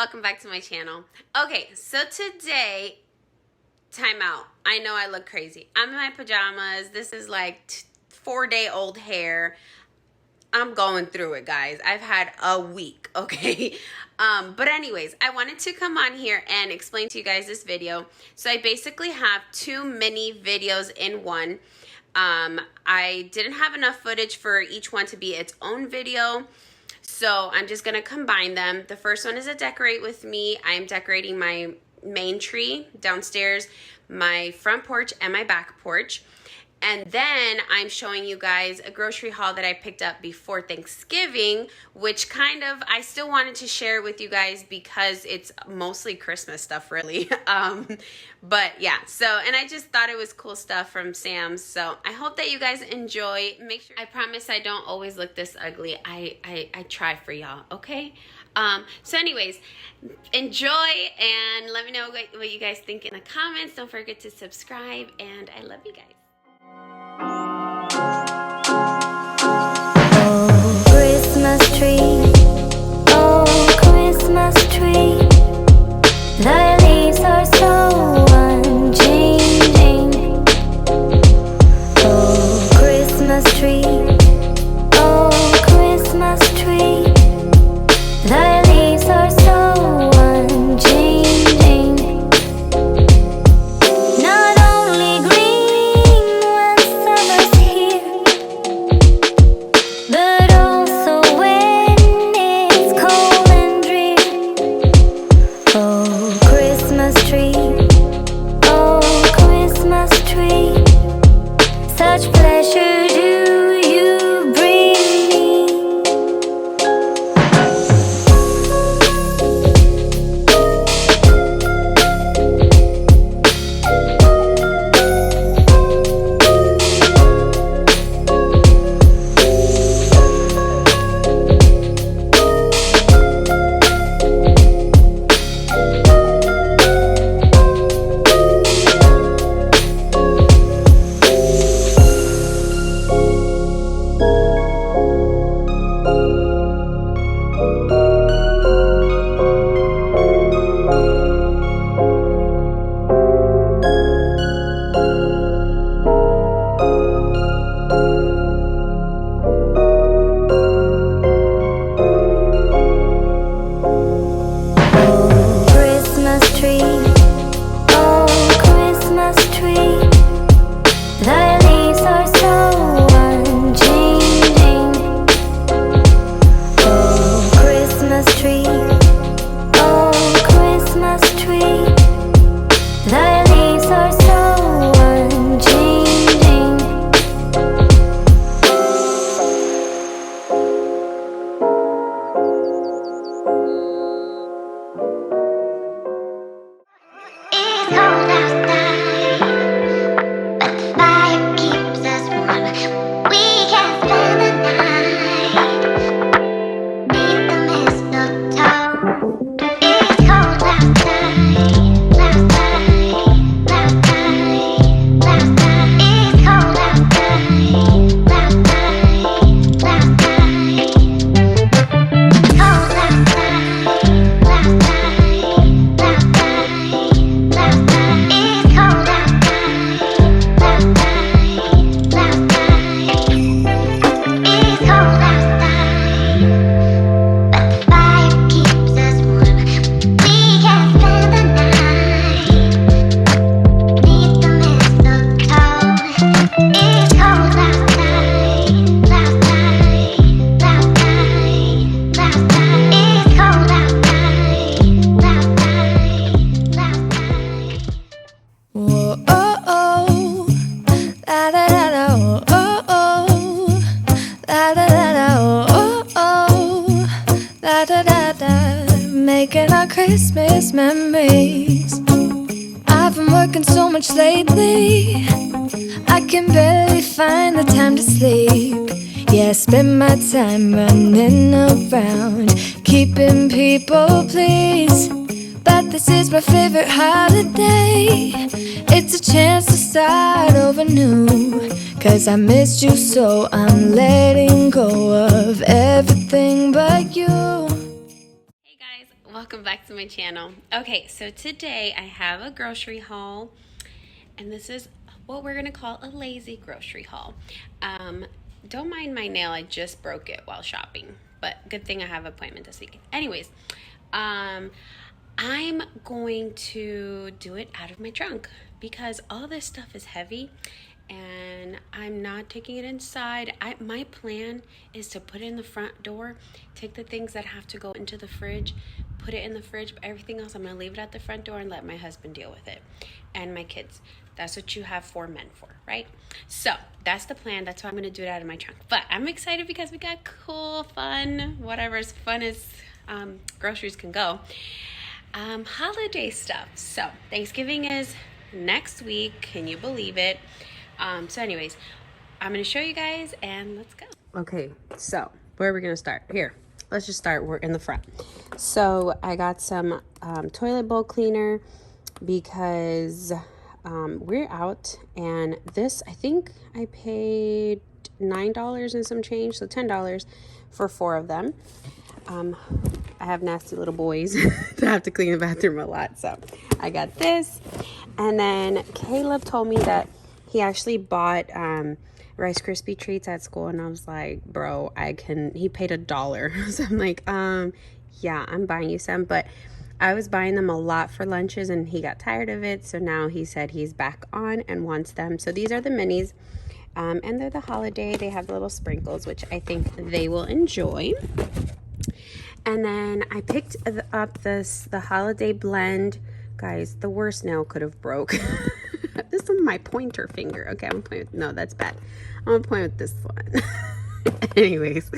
welcome back to my channel. Okay, so today, time out. I know I look crazy. I'm in my pajamas. This is like 4-day-old hair. I'm going through it, guys. I've had a week, okay? But anyways, I wanted to come on here and explain to you guys this video. So I basically have 2 mini videos in one. I didn't have enough footage for each one to be its own video. So I'm just going to combine them. The first one is a decorate with me. I'm decorating my main tree downstairs, my front porch, and my back porch. And then I'm showing you guys a grocery haul that I picked up before Thanksgiving, which I still wanted to share with you guys because it's mostly Christmas stuff, really. But yeah, and I just thought it was cool stuff from Sam's. So I hope that you guys enjoy. Make sure, I promise I don't always look this ugly. I try for y'all, okay? So anyways, enjoy and let me know what you guys think in the comments. Don't forget to subscribe, and I love you guys. Oh, Christmas tree, oh, Christmas tree, the leaves are so unchanging. Oh, Christmas tree, oh, Christmas tree, the leaves are so unchanging. Not only green when summer's here, but also when it's cold and drear. Oh, Christmas tree, oh, Christmas tree, such pleasure do you bring me. Making our Christmas memories. I've been working so much lately, I can barely find the time to sleep. Yeah, I spend my time running around, keeping people pleased. But this is my favorite holiday. It's a chance to start over new, 'cause I missed you, so I'm letting go of everything but you. welcome back to my channel. Okay, so today I have a grocery haul, and this is what we're gonna call a lazy grocery haul. Don't mind my nail, I just broke it while shopping, but good thing I have an appointment this week. Anyways, I'm going to do it out of my trunk because all this stuff is heavy and I'm not taking it inside. My plan is to put it in the front door, take the things that have to go into the fridge, put it in the fridge, but everything else I'm gonna leave it at the front door and let my husband deal with it and my kids. That's what you have 4 men for, right? So that's the plan. That's why I'm gonna do it out of my trunk. But I'm excited because we got cool, fun, whatever as fun as groceries can go. Holiday stuff. So Thanksgiving is next week. Can you believe it? So anyways, I'm going to show you guys and let's go. Okay, so where are we going to start? Here, let's just start. We're in the front. So I got some toilet bowl cleaner because we're out, and this, I think I paid $9 and some change, so $10 for 4 of them. I have nasty little boys that have to clean the bathroom a lot, so I got this. And then Caleb told me that he actually bought Rice Krispie treats at school, and I was like, bro, he paid $1. So I'm like, yeah, I'm buying you some. But I was buying them a lot for lunches and he got tired of it, so now he said he's back on and wants them. So these are the minis, and they're the holiday. They have the little sprinkles, which I think they will enjoy. And then I picked up the holiday blend. Guys, the worst nail could have broke. This is my pointer finger. Okay, I'm gonna point with, no, that's bad. I'm gonna point with this one. Anyways,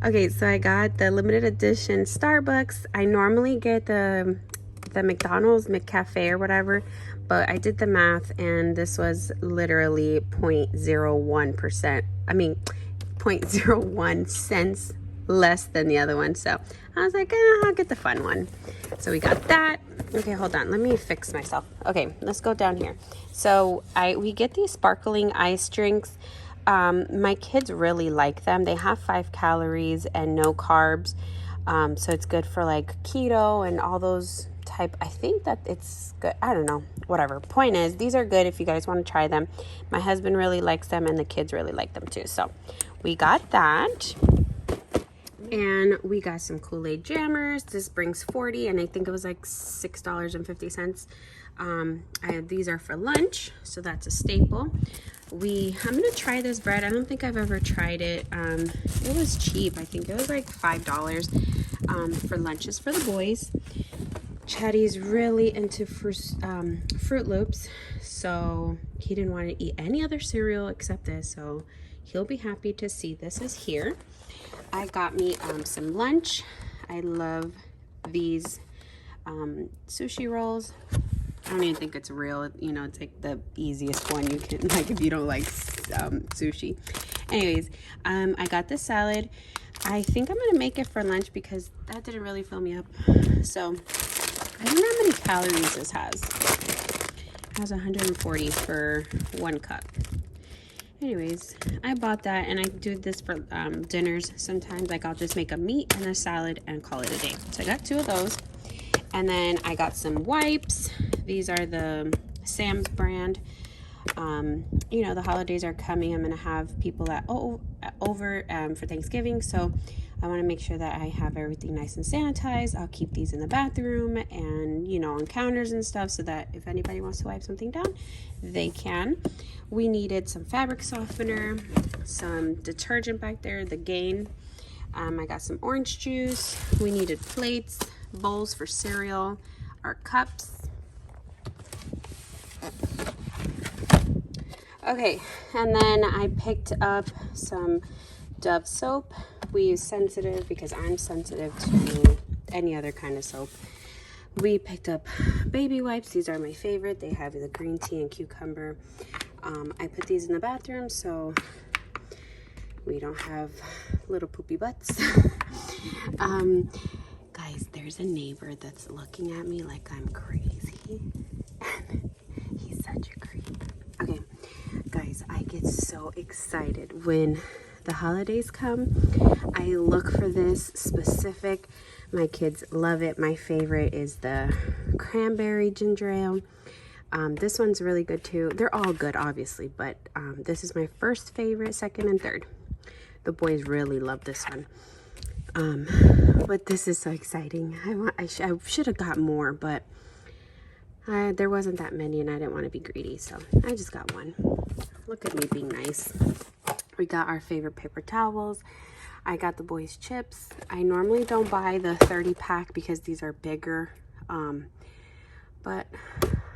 okay, so I got the limited edition Starbucks. I normally get the McDonald's McCafe or whatever, but I did the math and this was literally 0.01%. I mean, 0.01 cents less than the other one. So I was like, I'll get the fun one. So we got that. Okay, hold on, let me fix myself. Okay, let's go down here. So we get these sparkling ice drinks. My kids really like them. They have 5 calories and no carbs, so it's good for like keto and all those type. I think that it's good. I don't know, whatever. Point is, these are good if you guys want to try them. My husband really likes them and the kids really like them too. So we got that. And we got some Kool-Aid jammers. This brings 40, and I think it was like $6.50. These are for lunch, so that's a staple. I'm gonna try this bread. I don't think I've ever tried it. It was cheap. I think it was like $5 for lunches for the boys. Chatty's really into Fruit Loops, so he didn't want to eat any other cereal except this, so he'll be happy to see this is here. I got me some lunch. I love these sushi rolls. I don't even think it's real. You know, it's like the easiest one you can, like, if you don't like sushi. Anyways, I got the salad. I think I'm gonna make it for lunch because that didn't really fill me up. So I don't know how many calories this has. It has 140 for 1 cup. Anyways, I bought that, and I do this for dinners sometimes. Like, I'll just make a meat and a salad and call it a day. So I got 2 of those. And then I got some wipes. These are the Sam's brand. You know, the holidays are coming. I'm gonna have people over for Thanksgiving, so I want to make sure that I have everything nice and sanitized. I'll keep these in the bathroom and, you know, on counters and stuff, so that if anybody wants to wipe something down, they can. We needed some fabric softener, some detergent back there, the Gain. I got some orange juice. We needed plates, bowls for cereal, our cups. Okay, and then I picked up some Dove soap. We use Sensitive because I'm sensitive to any other kind of soap. We picked up baby wipes. These are my favorite. They have the green tea and cucumber. I put these in the bathroom so we don't have little poopy butts. Guys, there's a neighbor that's looking at me like I'm crazy. He's such a creep. Okay, guys, I get so excited when the holidays come. I look for this specific My kids love it. My favorite is the cranberry ginger ale. This one's really good too. They're all good, obviously, but this is my first favorite, second, and third. The boys really love this one. But this is so exciting. I should have got more, but there wasn't that many and I didn't want to be greedy, so I just got one. Look at me being nice. We got our favorite paper towels. I got the boys chips. I normally don't buy the 30 pack because these are bigger, but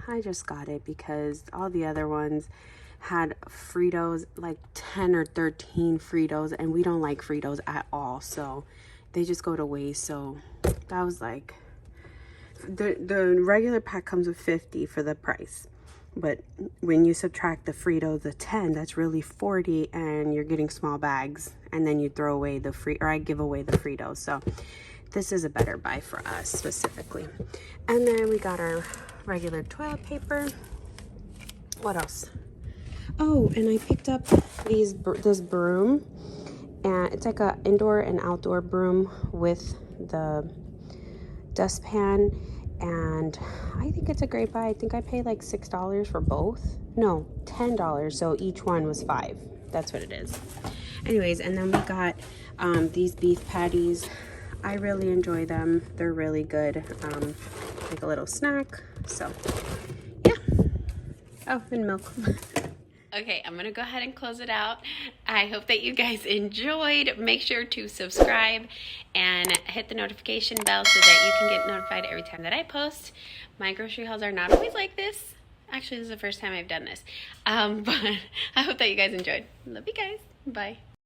I just got it because all the other ones had Fritos, like 10 or 13 Fritos, and we don't like Fritos at all, so they just go to waste. So that was like, the regular pack comes with 50 for the price, but when you subtract the Frito, the 10, that's really 40, and you're getting small bags, and then you throw away the or I give away the Fritos. So this is a better buy for us specifically. And then we got our regular toilet paper. What else? Oh, and I picked up this broom, and it's like a indoor and outdoor broom with the dustpan, and I think it's a great buy. I think I paid like $6 for both. No, $10, so each one was $5. That's what it is. Anyways, and then we got these beef patties. I really enjoy them. They're really good, like a little snack. So yeah. Oh, and milk. Okay, I'm gonna go ahead and close it out. I hope that you guys enjoyed. Make sure to subscribe and hit the notification bell so that you can get notified every time that I post. My grocery hauls are not always like this. Actually, this is the first time I've done this. But I hope that you guys enjoyed. Love you guys. Bye.